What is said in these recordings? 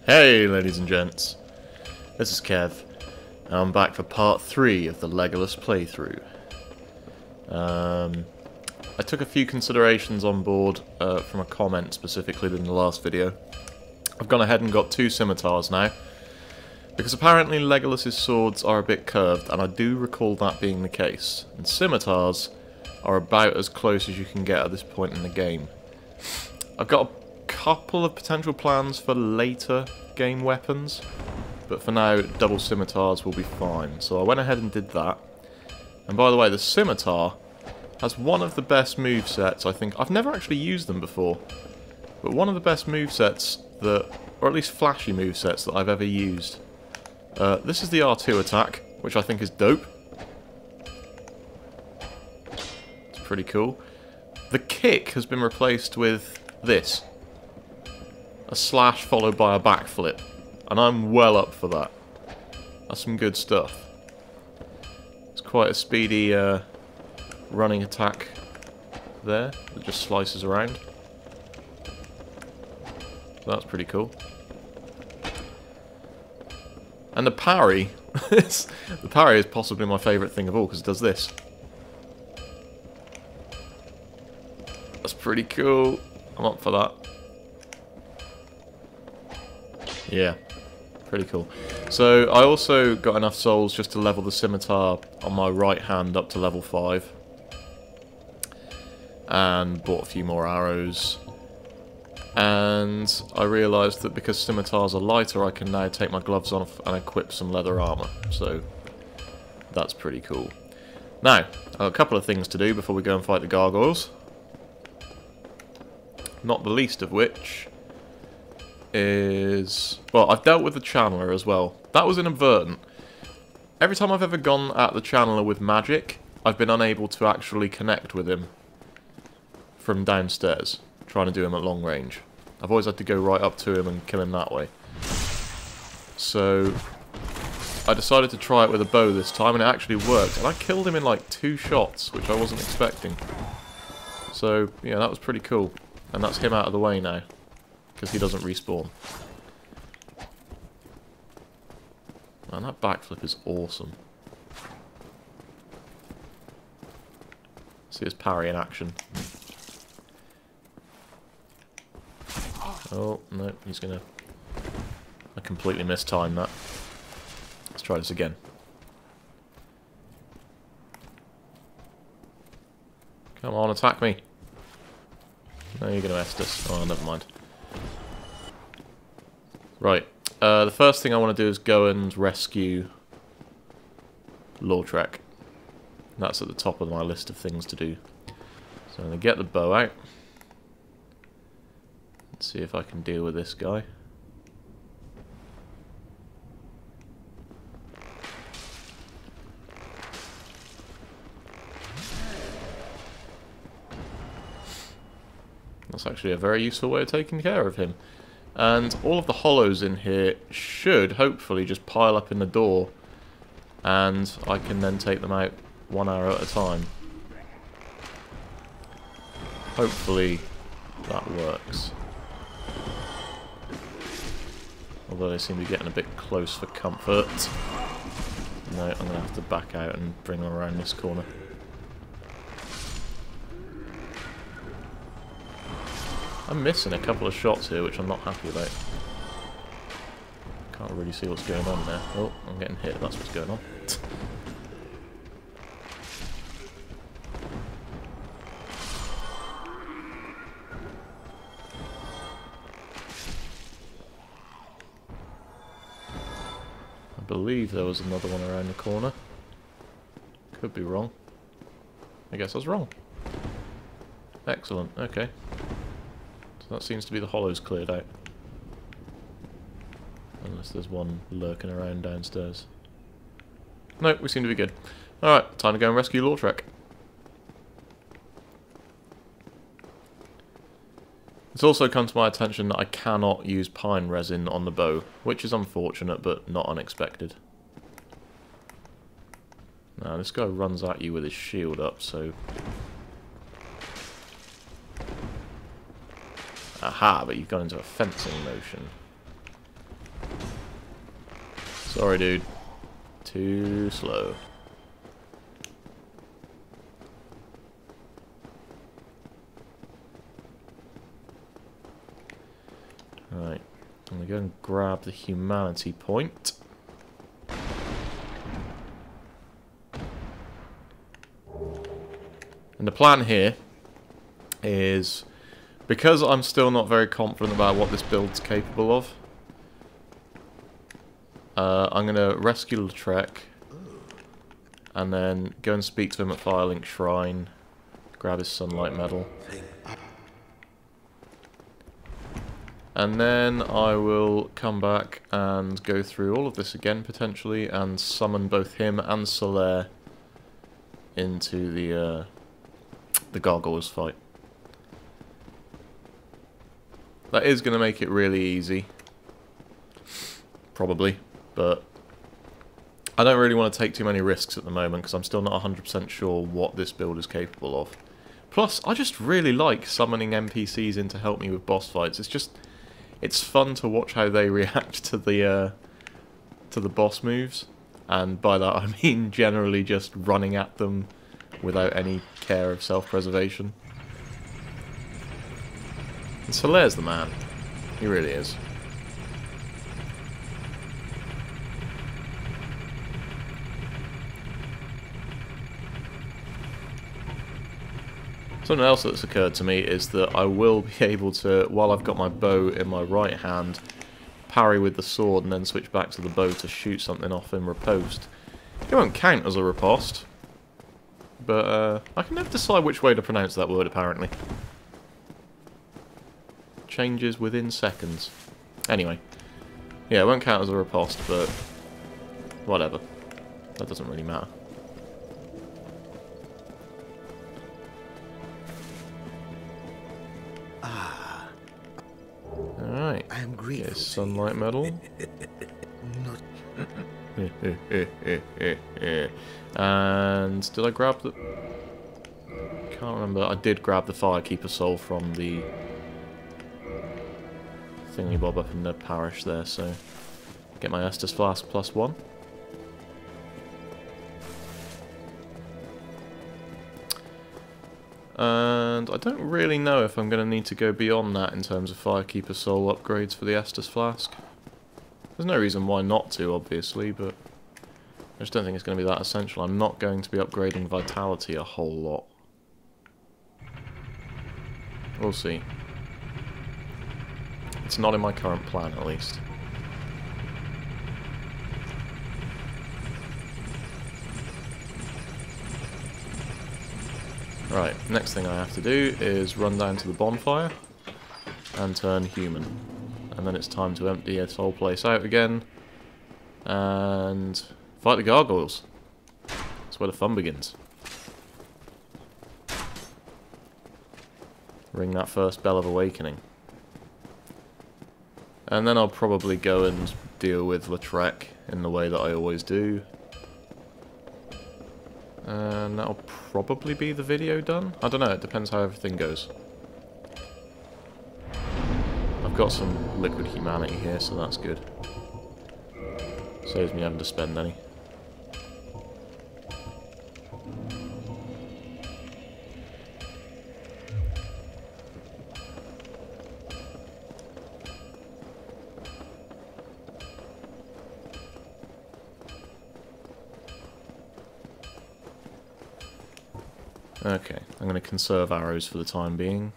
Hey ladies and gents, this is Kev, and I'm back for part 3 of the Legolas playthrough. I took a few considerations on board from a comment specifically in the last video. I've gone ahead and got 2 scimitars now, because apparently Legolas's swords are a bit curved, and I do recall that being the case. And scimitars are about as close as you can get at this point in the game. I've got a couple of potential plans for later game weapons, but for now double scimitars will be fine. So I went ahead and did that. And by the way, the scimitar has one of the best movesets, I think. I've never actually used them before, but one of the best movesets that, or at least flashy movesets that I've ever used. This is the R2 attack, which I think is dope. It's pretty cool. The kick has been replaced with this. A slash followed by a backflip. And I'm well up for that. That's some good stuff. It's quite a speedy running attack there. It just slices around. That's pretty cool. And the parry. The parry is possibly my favourite thing of all because it does this. That's pretty cool. I'm up for that. Yeah, pretty cool. So I also got enough souls just to level the scimitar on my right hand up to level 5. And bought a few more arrows. And I realised that because scimitars are lighter, I can now take my gloves off and equip some leather armour. So that's pretty cool. Now, I've got a couple of things to do before we go and fight the gargoyles. Not the least of which is... well, I've dealt with the channeler as well. That was inadvertent. Every time I've ever gone at the channeler with magic, I've been unable to actually connect with him from downstairs, trying to do him at long range. I've always had to go right up to him and kill him that way. So I decided to try it with a bow this time, and it actually worked. And I killed him in like 2 shots, which I wasn't expecting. So, yeah, that was pretty cool. And that's him out of the way now, because he doesn't respawn. Man, that backflip is awesome. See his parry in action. Oh, no, he's gonna... I completely mistimed that. Let's try this again. Come on, attack me. No, you're gonna Estus. Oh, never mind. Right. The first thing I want to do is go and rescue Lautrec. That's at the top of my list of things to do. So I'm going to get the bow out. Let's see if I can deal with this guy. That's actually a very useful way of taking care of him. And all of the hollows in here should hopefully just pile up in the door, and I can then take them out 1 arrow at a time. Hopefully that works. Although they seem to be getting a bit close for comfort. No, I'm going to have to back out and bring them around this corner. I'm missing a couple of shots here, which I'm not happy about. Can't really see what's going on there. Oh, I'm getting hit, that's what's going on. I believe there was another one around the corner. Could be wrong. I guess I was wrong. Excellent, okay. That seems to be the hollows cleared out. Unless there's one lurking around downstairs. Nope, we seem to be good. Alright, time to go and rescue Lautrec. It's also come to my attention that I cannot use pine resin on the bow, which is unfortunate but not unexpected. Now, this guy runs at you with his shield up, so... Aha, but you've gone into a fencing motion. Sorry, dude. Too slow. Right. I'm going to go and grab the humanity point. And the plan here is, because I'm still not very confident about what this build's capable of, I'm going to rescue Lautrec, and then go and speak to him at Firelink Shrine, grab his Sunlight Medal. And then I will come back and go through all of this again, potentially, and summon both him and Solaire into the Gargoyles fight. That is going to make it really easy. Probably. But I don't really want to take too many risks at the moment, because I'm still not 100% sure what this build is capable of. Plus, I just really like summoning NPCs in to help me with boss fights. It's fun to watch how they react to the boss moves, and by that I mean generally just running at them without any care of self-preservation. And Solaire's the man. He really is. Something else that's occurred to me is that I will be able to, while I've got my bow in my right hand, parry with the sword and then switch back to the bow to shoot something off in riposte. It won't count as a riposte, but I can never decide which way to pronounce that word, apparently. Changes within seconds. Anyway, yeah, it won't count as a riposte, but whatever. That doesn't really matter. Alright, I am grateful. here's Sunlight Medal. And did I grab the... Can't remember. I did grab the Firekeeper Soul from the thingy bob up in the parish there, so get my Estus Flask +1. And I don't really know if I'm going to need to go beyond that in terms of Firekeeper Soul upgrades for the Estus Flask. There's no reason why not to, obviously, but I just don't think it's going to be that essential. I'm not going to be upgrading Vitality a whole lot. We'll see. It's not in my current plan, at least. Right, next thing I have to do is run down to the bonfire and turn human. And then it's time to empty this whole place out again and fight the gargoyles. That's where the fun begins. Ring that first bell of awakening. And then I'll probably go and deal with Lautrec in the way that I always do. And that'll probably be the video done. I don't know, it depends how everything goes. I've got some liquid humanity here, so that's good. Saves me having to spend any. Okay, I'm going to conserve arrows for the time being.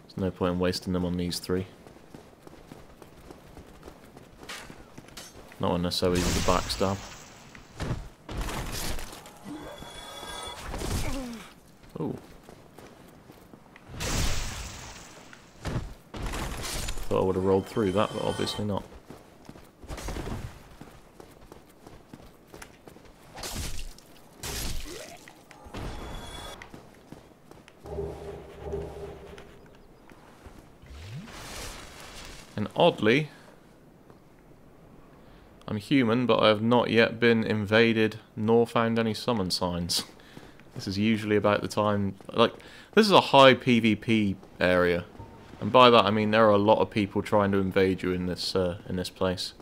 There's no point in wasting them on these three. Not when they're so easy to backstab. Ooh. Thought I would have rolled through that, but obviously not. And oddly, I'm human, but I have not yet been invaded nor found any summon signs. This is usually about the time... Like, this is a high PvP area. And by that I mean there are a lot of people trying to invade you in this place.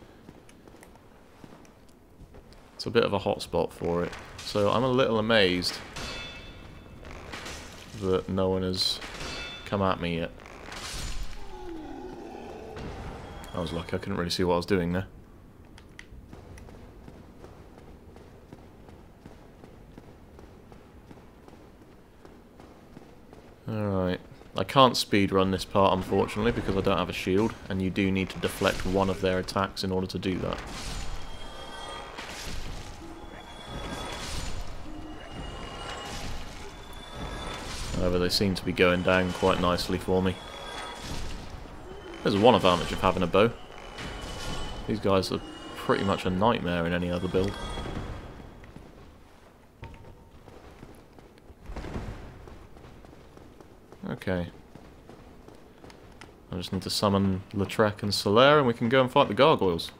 It's a bit of a hotspot for it. So I'm a little amazed that no one has come at me yet. I was lucky, I couldn't really see what I was doing there. Alright. I can't speedrun this part, unfortunately, because I don't have a shield, and you do need to deflect one of their attacks in order to do that. However, they seem to be going down quite nicely for me. There's one advantage of having a bow. These guys are pretty much a nightmare in any other build. Okay. I just need to summon Lautrec and Solaire and we can go and fight the gargoyles.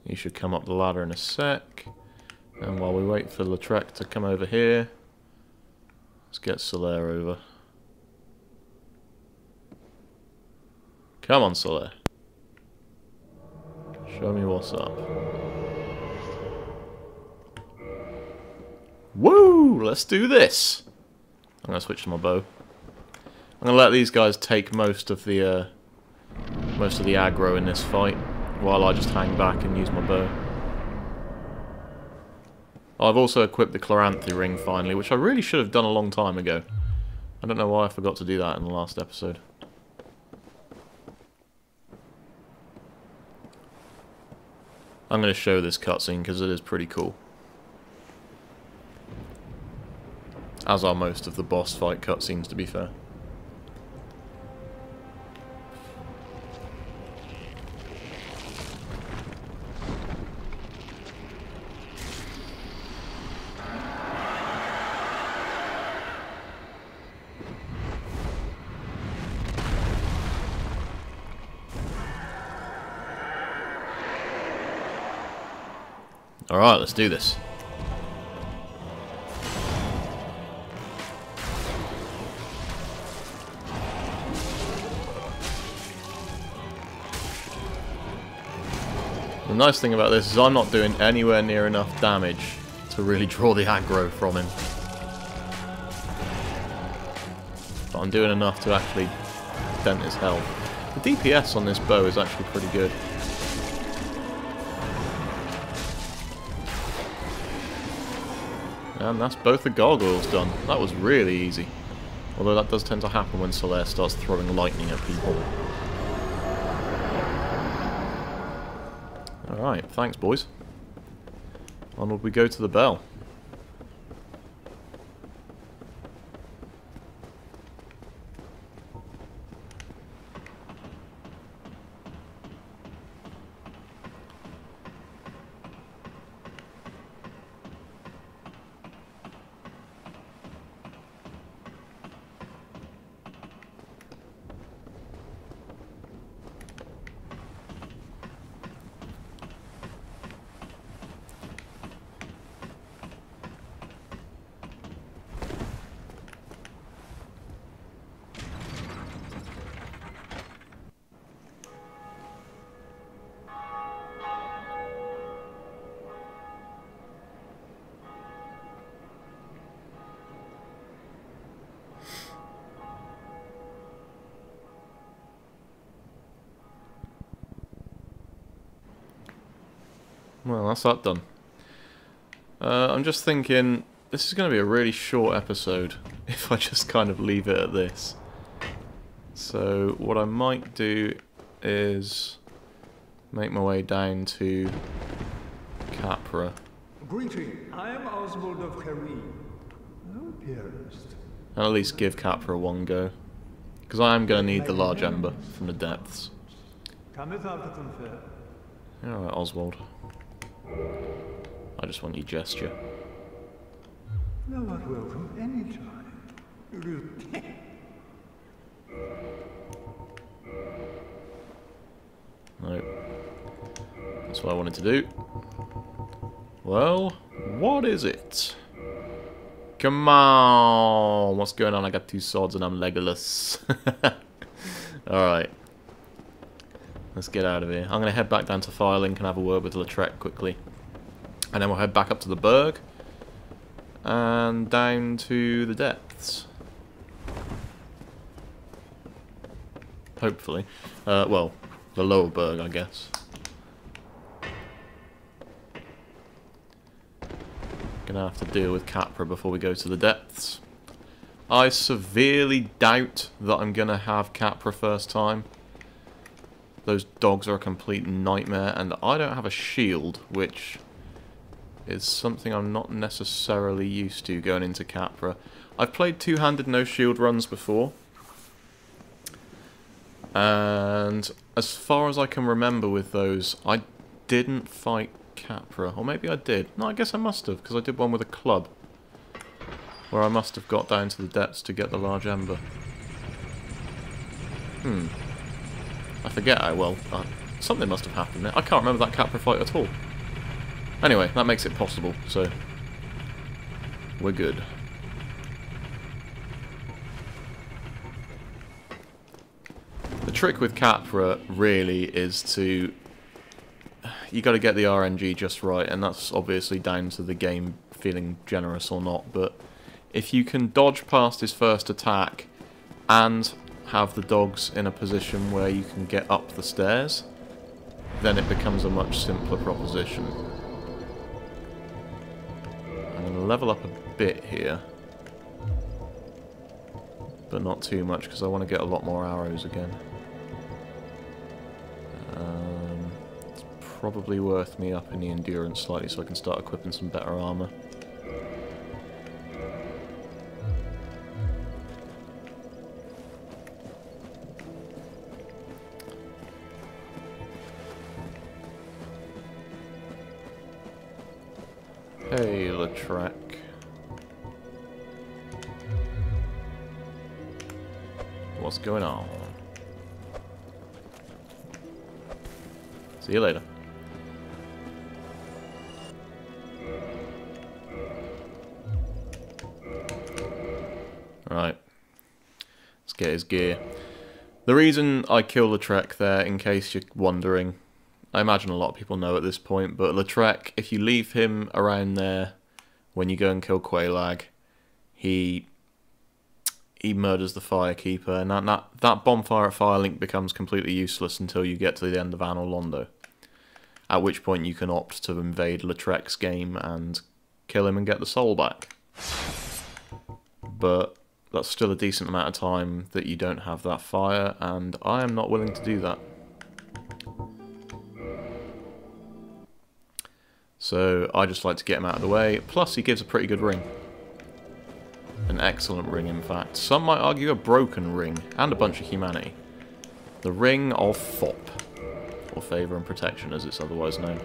You should come up the ladder in a sec. And while we wait for Lautrec to come over here, let's get Solaire over. Come on, Solaire. Show me what's up. Woo! Let's do this! I'm going to switch to my bow. I'm going to let these guys take most of the aggro in this fight, while I just hang back and use my bow. I've also equipped the Chloranthy ring finally, which I really should have done a long time ago. I don't know why I forgot to do that in the last episode. I'm going to show this cutscene because it is pretty cool. As are most of the boss fight cutscenes, to be fair. Alright, let's do this. The nice thing about this is I'm not doing anywhere near enough damage to really draw the aggro from him. But I'm doing enough to actually dent his health. The DPS on this bow is actually pretty good. And that's both the gargoyles done. That was really easy. Although that does tend to happen when Solaire starts throwing lightning at people. Alright, thanks boys. Onward we go to the bell. Well, that's that done. I'm just thinking, this is going to be a really short episode if I just kind of leave it at this. So what I might do is make my way down to Capra. Greeting, I am Oswald of Careem. No appearance. And at least give Capra one go. Because I am going to need the large ember from the depths. Cometh out to confer. Alright, Oswald. I just want your gesture. Thou art welcome any time. Nope. That's what I wanted to do. Well, what is it? Come on! What's going on? I got 2 swords and I'm Legolas. Alright. Let's get out of here. I'm going to head back down to Firelink and have a word with Lautrec quickly. And then we'll head back up to the burg. And down to the depths. Hopefully. Well, the lower burg, I guess. Gonna have to deal with Capra before we go to the depths. I severely doubt that I'm gonna have Capra first time. Those dogs are a complete nightmare, and I don't have a shield, which is something I'm not necessarily used to going into Capra. I've played two-handed no-shield runs before, and as far as I can remember with those, I didn't fight Capra. Or maybe I did. No, I guess I must have, because I did one with a club, where I must have got down to the depths to get the large ember. I forget how well. Something must have happened there. I can't remember that Capra fight at all. Anyway, that makes it possible, so we're good. The trick with Capra really is to... you got to get the RNG just right, and that's obviously down to the game feeling generous or not, but if you can dodge past his first attack and have the dogs in a position where you can get up the stairs, then it becomes a much simpler proposition. I'm going to level up a bit here, but not too much because I want to get a lot more arrows again. It's probably worth me upping the endurance slightly so I can start equipping some better armor. Hey, Lautrec. What's going on? See you later. Right. Let's get his gear. The reason I kill Lautrec there, in case you're wondering, I imagine a lot of people know at this point, but Lautrec, if you leave him around there when you go and kill Quelaag, he murders the Firekeeper, and that bonfire at Firelink becomes completely useless until you get to the end of Anor Londo. At which point you can opt to invade Lautrec's game and kill him and get the soul back. But that's still a decent amount of time that you don't have that fire, and I am not willing to do that. So I just like to get him out of the way. Plus he gives a pretty good ring. An excellent ring, in fact. Some might argue a broken ring, and a bunch of humanity. The Ring of Fop, or Favour and Protection as it's otherwise known.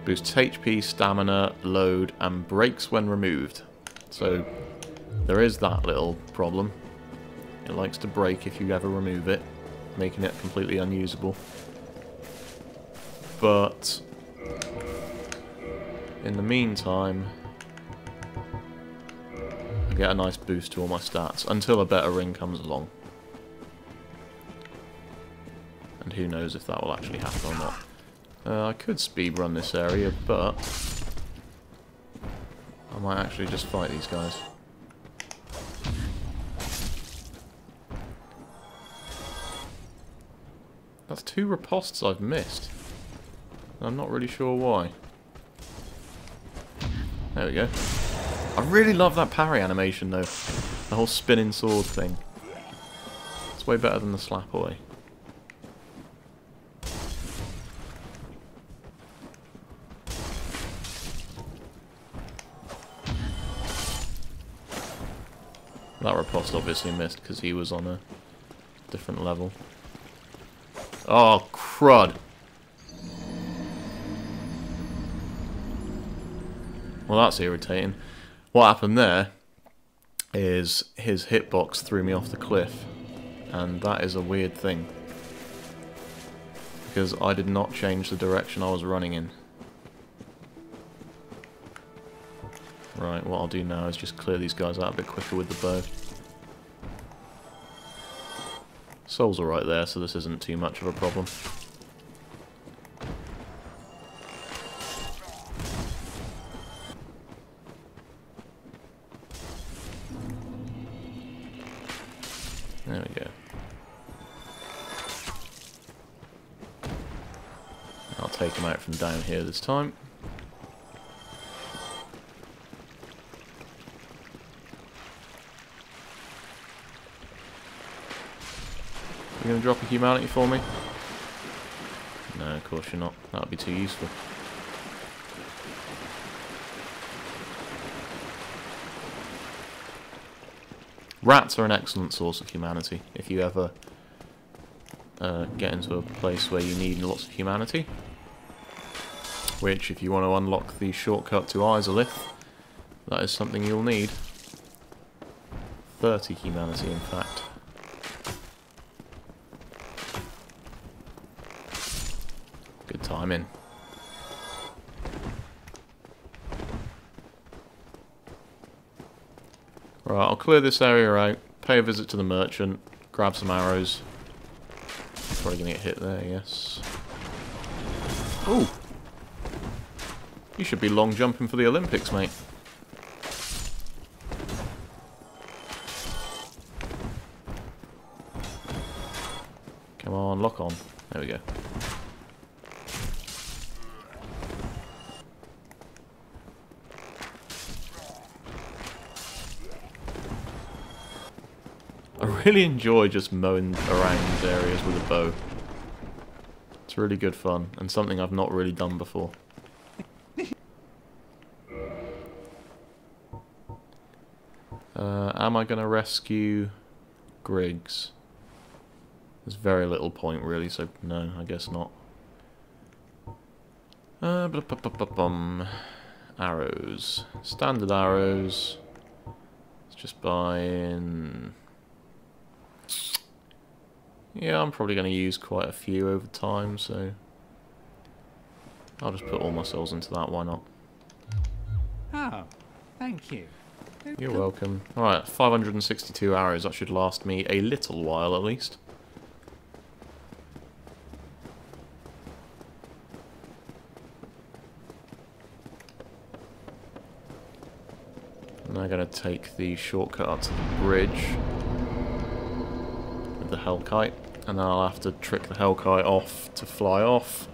Boosts HP, stamina, load, and breaks when removed. So there is that little problem. It likes to break if you ever remove it, making it completely unusable. But in the meantime, I get a nice boost to all my stats, until a better ring comes along. And who knows if that will actually happen or not. I could speedrun this area, but I might actually just fight these guys. That's 2 ripostes I've missed. I'm not really sure why. There we go. I really love that parry animation though. The whole spinning sword thing. It's way better than the slap away. That riposte obviously missed because he was on a different level. Oh, crud. Well, that's irritating. What happened there is his hitbox threw me off the cliff. and that is a weird thing. Because I did not change the direction I was running in. Right, what I'll do now is just clear these guys out a bit quicker with the bow. Souls are right there, so this isn't too much of a problem. There we go. I'll take him out from down here this time. You going to drop a humanity for me? No, of course you're not. That would be too useful. Rats are an excellent source of humanity if you ever get into a place where you need lots of humanity. Which, if you want to unlock the shortcut to Izalith, that is something you'll need. 30 humanity, in fact. Good timing. Right, I'll clear this area out, pay a visit to the merchant, grab some arrows. Probably gonna get hit there, yes. Ooh! You should be long jumping for the Olympics, mate. Come on, lock on. There we go. I really enjoy just mowing around these areas with a bow. It's really good fun, and something I've not really done before. Am I going to rescue Griggs? There's very little point really, so no, I guess not. Arrows. Standard arrows. Let's just buy in... Yeah, I'm probably going to use quite a few over time, so... I'll just put all my souls into that, why not? Oh, thank you. You're welcome. Alright, 562 arrows. That should last me a little while at least. I'm now going to take the shortcut up to the bridge with the Hellkite, and then I'll have to trick the Hellkite off to fly off,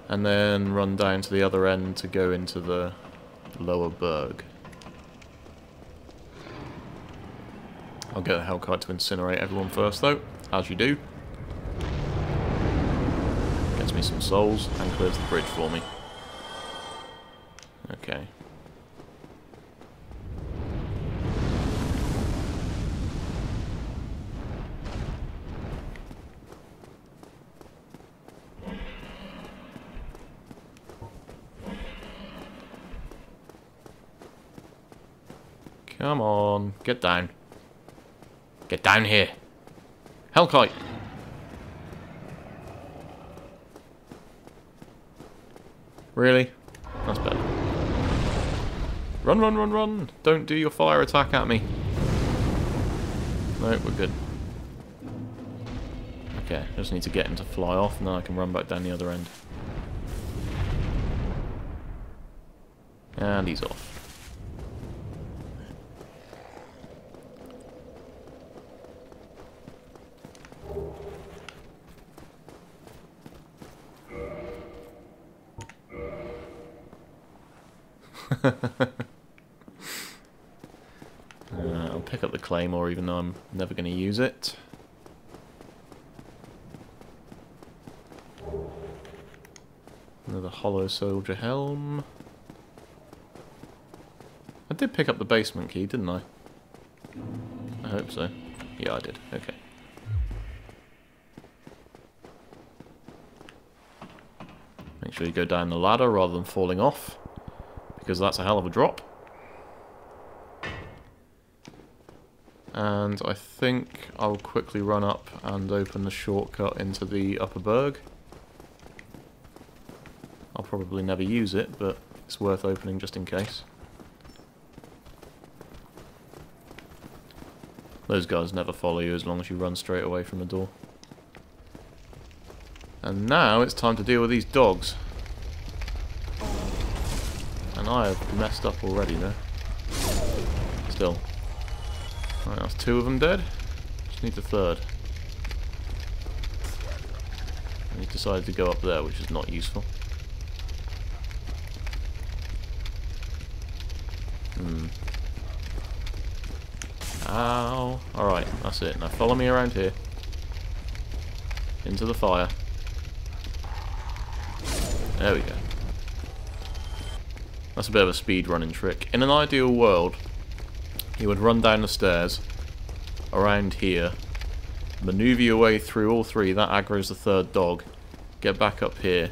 and then run down to the other end to go into the lower burg. I'll get the Hellkite to incinerate everyone first though, as you do. Gets me some souls and clears the bridge for me. Okay. Come on, get down. Get down here. Hellkite! Really? That's better. Run, run, run, run! Don't do your fire attack at me. No, we're good. Okay, I just need to get him to fly off and then I can run back down the other end. And he's off. I'll pick up the claymore even though I'm never going to use it. Another hollow soldier helm. I did pick up the basement key, didn't I? I hope so. Yeah, I did. Okay. Make sure you go down the ladder rather than falling off, because that's a hell of a drop. And I think I'll quickly run up and open the shortcut into the upper burg. I'll probably never use it, but it's worth opening just in case. Those guys never follow you as long as you run straight away from the door. And now it's time to deal with these dogs. And I have messed up already there. Still. Right, that's 2 of them dead. Just need the 3rd. And he decided to go up there, which is not useful. Ow. Alright, that's it. Now follow me around here. Into the fire. There we go. That's a bit of a speed running trick. In an ideal world, you would run down the stairs, around here, maneuver your way through all 3, that aggro's the 3rd dog, get back up here,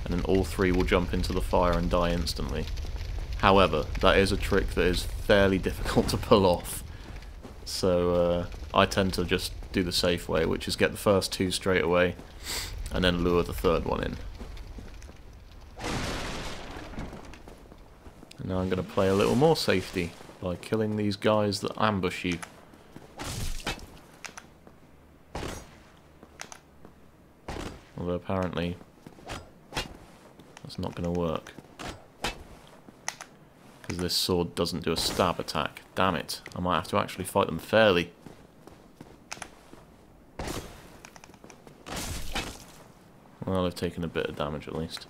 and then all 3 will jump into the fire and die instantly. However, that is a trick that is fairly difficult to pull off. So I tend to just do the safe way, which is get the first 2 straight away, and then lure the 3rd one in. And now I'm going to play a little more safety by killing these guys that ambush you. Although apparently that's not going to work. Because this sword doesn't do a stab attack. Damn it. I might have to actually fight them fairly. Well, they've taken a bit of damage at least.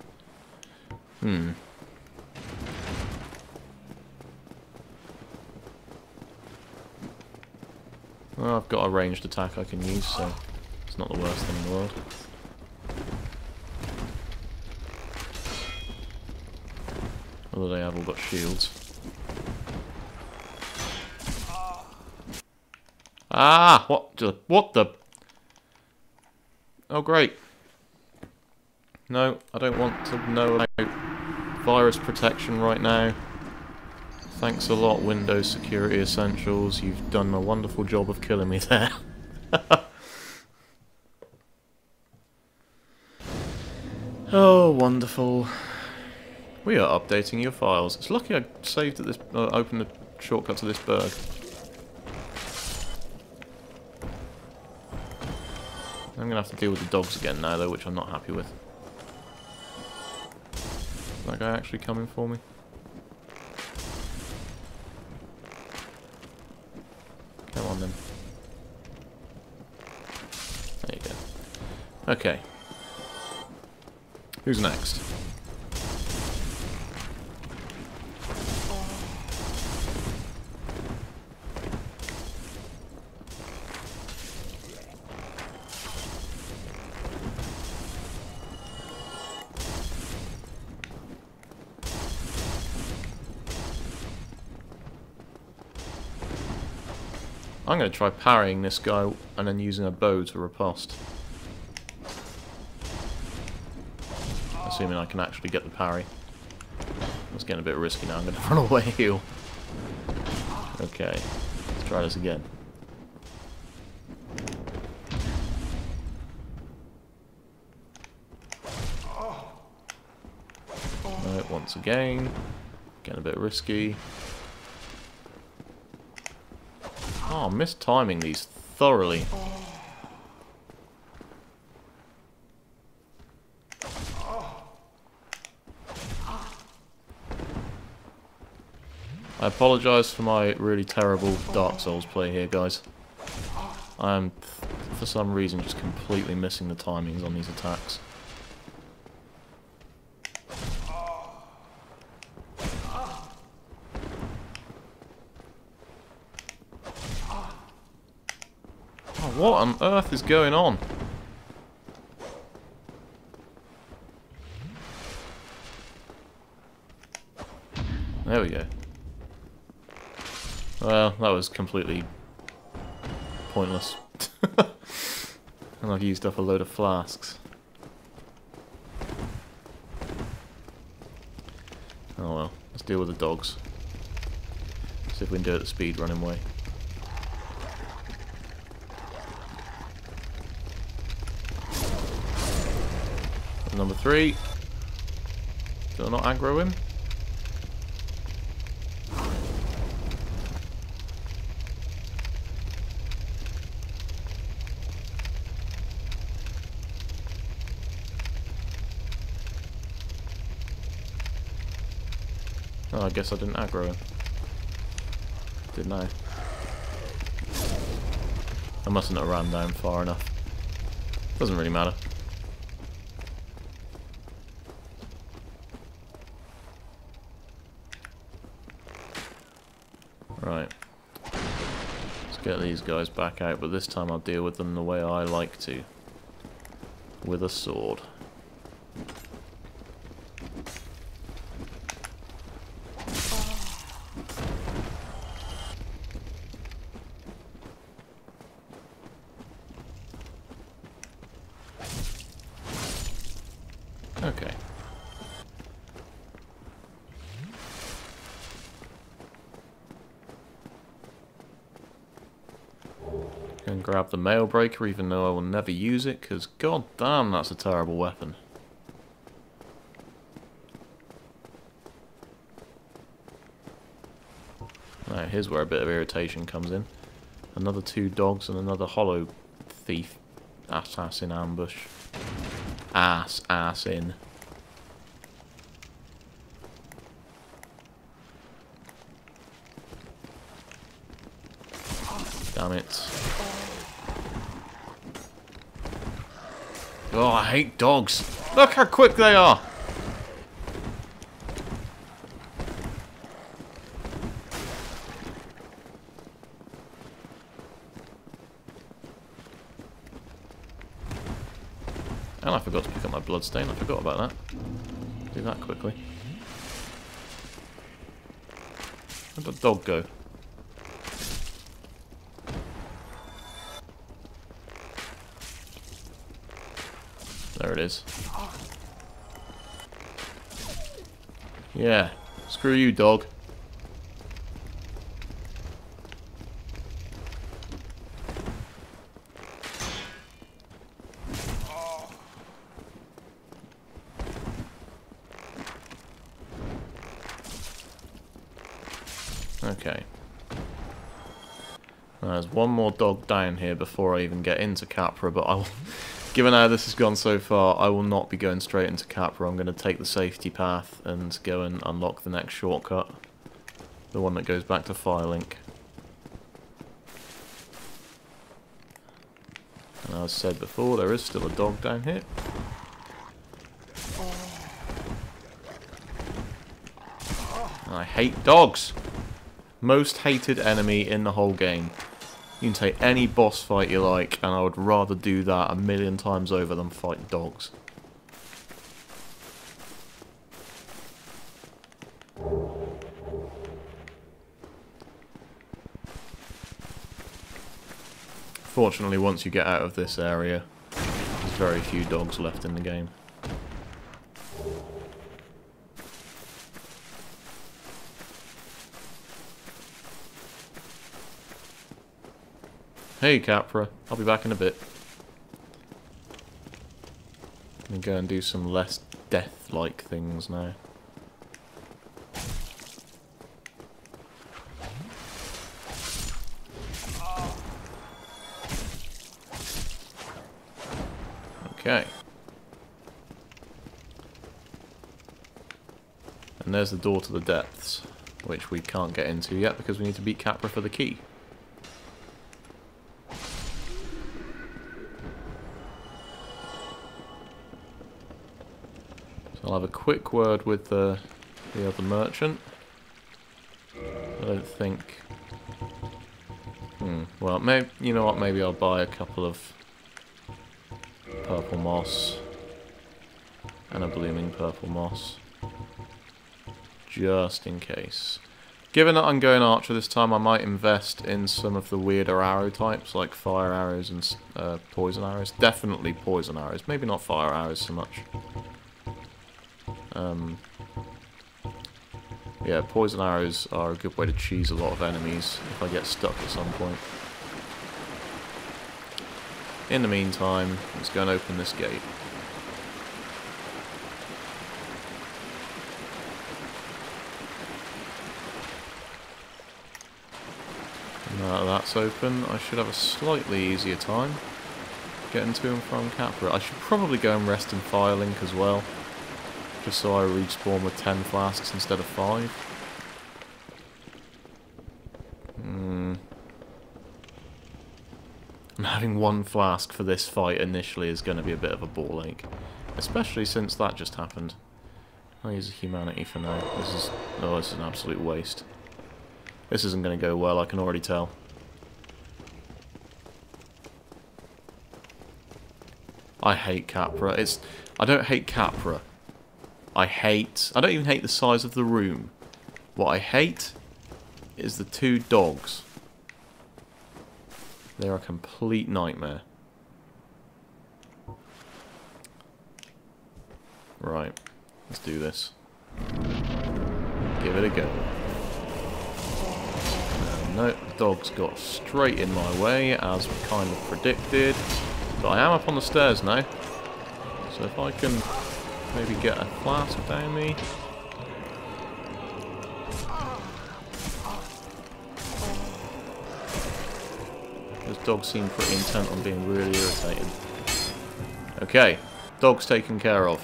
Well, I've got a ranged attack I can use, so it's not the worst thing in the world. Although they have all got shields. Ah! What the? Oh, great. No, I don't want to know about virus protection right now. Thanks a lot, Windows Security Essentials. You've done a wonderful job of killing me there. Oh, wonderful. We are updating your files. It's lucky I saved at this, opened the shortcut to this burg. I'm gonna have to deal with the dogs again now, though, which I'm not happy with. Is that guy actually coming for me? Come on then. There you go. Okay. Who's next? I'm going to try parrying this guy and then using a bow to riposte. Assuming I can actually get the parry. It's getting a bit risky now. I'm going to run away heal. Okay, let's try this again. No, once again. Getting a bit risky. Oh, I'm mistiming these thoroughly. I apologise for my really terrible Dark Souls play here, guys. I am, for some reason, just completely missing the timings on these attacks. What on earth is going on? There we go. Well, that was completely pointless. And I've used up a load of flasks. Oh well, let's deal with the dogs. See if we can do it the speed running way. to number 3. Do I not aggro him? Oh, I guess I didn't aggro him. Didn't I? I mustn't have ran down far enough. Doesn't really matter. Right. Let's get these guys back out, but this time I'll deal with them the way I like to. With a sword. Okay. Go and grab the mail breaker, even though I will never use it, because god damn, that's a terrible weapon. Right, here's where a bit of irritation comes in. Another 2 dogs and another hollow thief assassin ambush. Ass in. Damn it. Oh, I hate dogs. Look how quick they are. And I forgot to pick up my bloodstain. I forgot about that. Do that quickly. Where'd the dog go? There it is. Yeah. Screw you, dog. Okay. There's one more dog down here before I even get into Capra, but I will, given how this has gone so far, I will not be going straight into Capra. I'm going to take the safety path and go and unlock the next shortcut. The one that goes back to Firelink. And as said before, there is still a dog down here. I hate dogs! Most hated enemy in the whole game. You can take any boss fight you like, and I would rather do that 1,000,000 times over than fight dogs. Fortunately, once you get out of this area, there's very few dogs left in the game. Hey Capra, I'll be back in a bit. Let me go and do some less death-like things now. Okay. And there's the door to the depths, which we can't get into yet because we need to beat Capra for the key. I'll have a quick word with the other merchant. I don't think... well, maybe, you know what, maybe I'll buy a couple of purple moss and a blooming purple moss. Just in case. Given that I'm going archer this time, I might invest in some of the weirder arrow types, like fire arrows and poison arrows. Definitely poison arrows, maybe not fire arrows so much. Yeah, poison arrows are a good way to cheese a lot of enemies if I get stuck at some point. In the meantime, let's go and open this gate. That's open. I should have a slightly easier time getting to and from Capra. I should probably go and rest in Firelink as well, just so I respawn with 10 flasks instead of 5. And having 1 flask for this fight initially is going to be a bit of a ball ache, especially since that just happened. I'll use humanity for now. This is an absolute waste. This isn't going to go well, I can already tell. I hate Capra. I don't hate Capra. I don't even hate the size of the room. What I hate is the 2 dogs. They're a complete nightmare. Right, let's do this. Give it a go. No, the dogs got straight in my way, as we kind of predicted. But I am up on the stairs now. So if I can maybe get a flask down me. Those dogs seem pretty intent on being really irritated. Okay, dogs taken care of.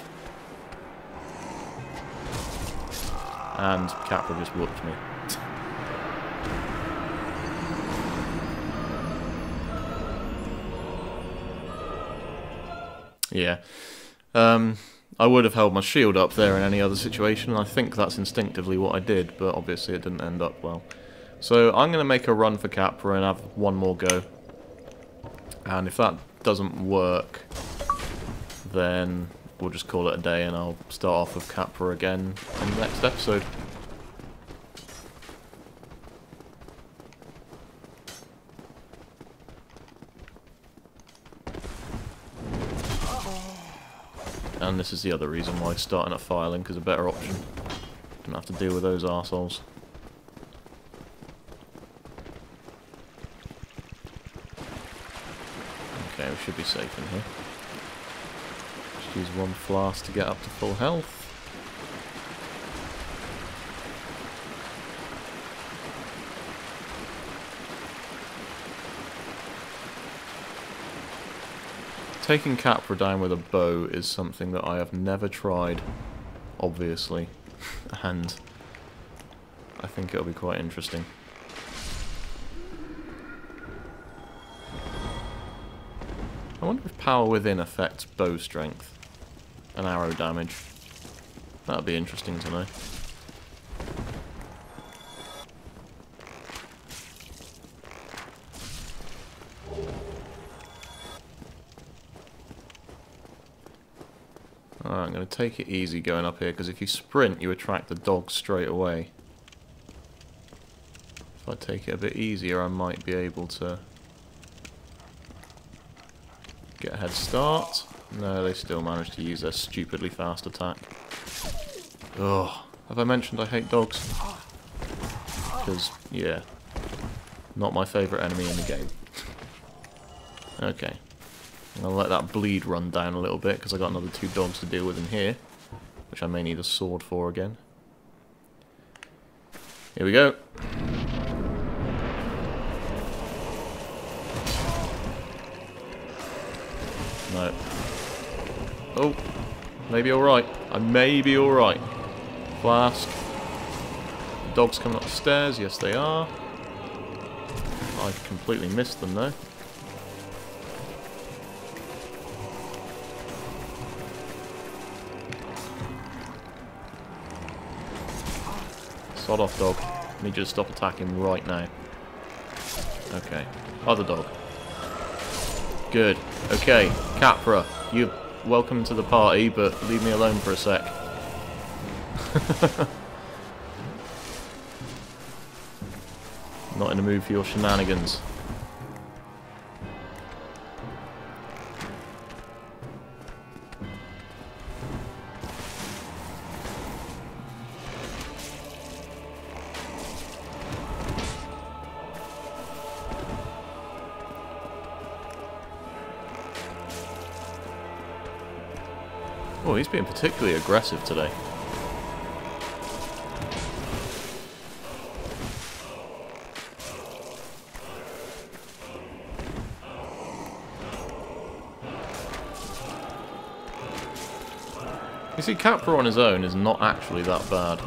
And Capra just whooped me. Yeah. I would have held my shield up there in any other situation, and I think that's instinctively what I did, but obviously it didn't end up well. So I'm going to make a run for Capra and have one more go. And if that doesn't work, then we'll just call it a day and I'll start off with Capra again in the next episode. And this is the other reason why starting at Firelink is a better option. Don't have to deal with those arseholes. Okay, we should be safe in here. Just use 1 flask to get up to full health. Taking Capra down with a bow is something that I have never tried, obviously, and I think it'll be quite interesting. I wonder if power within affects bow strength and arrow damage. That'd be interesting to know. Alright, I'm going to take it easy going up here, because if you sprint, you attract the dogs straight away. If I take it a bit easier, I might be able to get a head start. No, they still manage to use their stupidly fast attack. Ugh. Have I mentioned I hate dogs? Because, yeah, not my favourite enemy in the game. Okay. I'm going to let that bleed run down a little bit, because I've got another 2 dogs to deal with in here, which I may need a sword for again. Here we go. No. Oh, maybe alright. I may be alright. Flask. Dogs coming up the stairs. Yes, they are. I completely missed them, though. Sod off, dog. I need you to stop attacking right now. Okay. Other dog. Good. Okay. Capra, you're welcome to the party, but leave me alone for a sec. Not in the mood for your shenanigans. Oh, he's being particularly aggressive today. You see, Capra on his own is not actually that bad.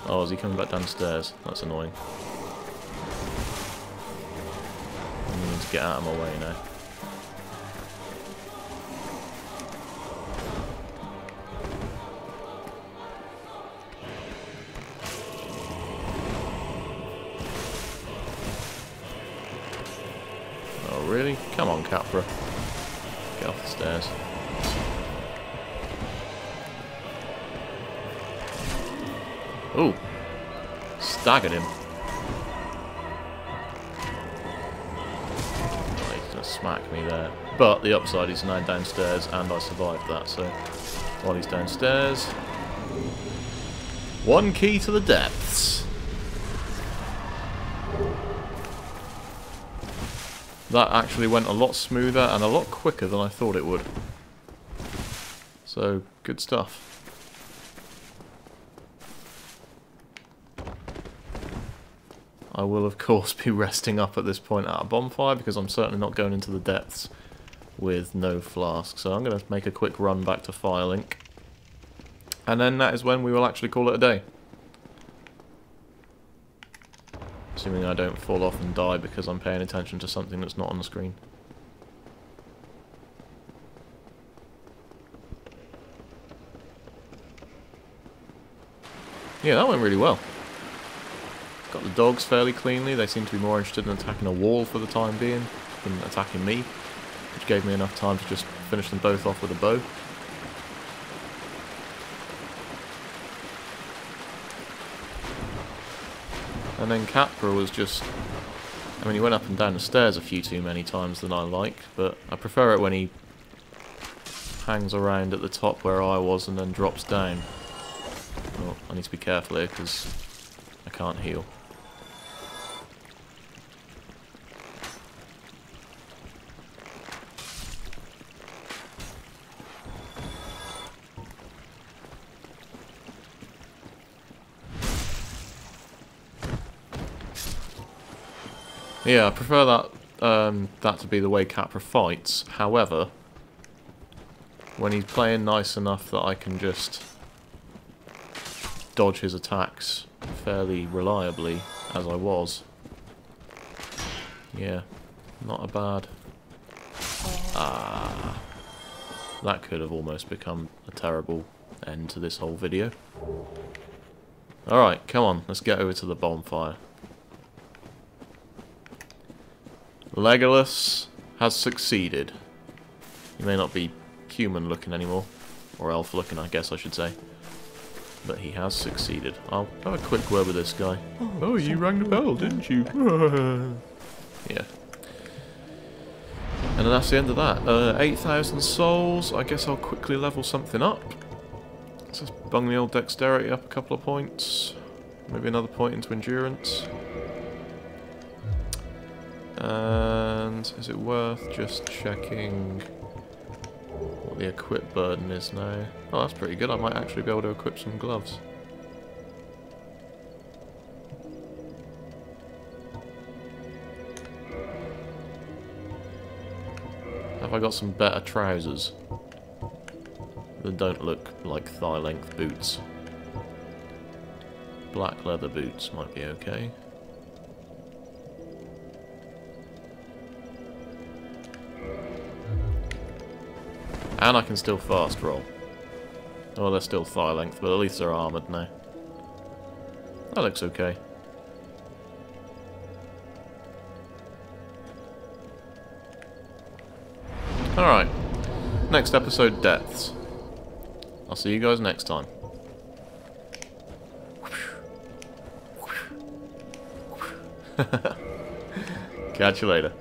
Oh, is he coming back downstairs? That's annoying. I need to get out of my way now. Oh, really? Come on, Capra. Get off the stairs. Ooh. Staggered him. Oh, he's gonna smack me there. But the upside is now downstairs and I survived that, so while he's downstairs. One key to the depths. That actually went a lot smoother and a lot quicker than I thought it would. So, good stuff. I will of course be resting up at this point at a bonfire because I'm certainly not going into the depths with no flask. So I'm going to make a quick run back to Firelink. And then that is when we will actually call it a day. Assuming I don't fall off and die because I'm paying attention to something that's not on the screen. Yeah, that went really well. Got the dogs fairly cleanly. They seem to be more interested in attacking a wall for the time being than attacking me, which gave me enough time to just finish them both off with a bow. And then Capra was just... I mean, he went up and down the stairs a few too many times than I like, but I prefer it when he hangs around at the top where I was and then drops down. Oh, I need to be careful here because I can't heal. Yeah, I prefer that to be the way Capra fights. However, when he's playing nice enough that I can just dodge his attacks fairly reliably, as I was, yeah, not a bad... Ah, that could have almost become a terrible end to this whole video. Alright, come on, let's get over to the bonfire. Legolas has succeeded. He may not be human looking anymore, or elf looking I guess I should say, but he has succeeded. I'll have a quick word with this guy. Oh, you rang the bell, didn't you? Yeah. And then that's the end of that. 8,000 souls. I guess I'll quickly level something up. Let's just bung the old dexterity up a couple of points. Maybe another point into endurance. And is it worth just checking what the equip burden is now? Oh, that's pretty good. I might actually be able to equip some gloves. Have I got some better trousers that don't look like thigh-length boots? Black leather boots might be okay. And I can still fast roll. Oh, they're still thigh length, but at least they're armoured now. That looks okay. Alright. Next episode, Deaths. I'll see you guys next time. Catch you later.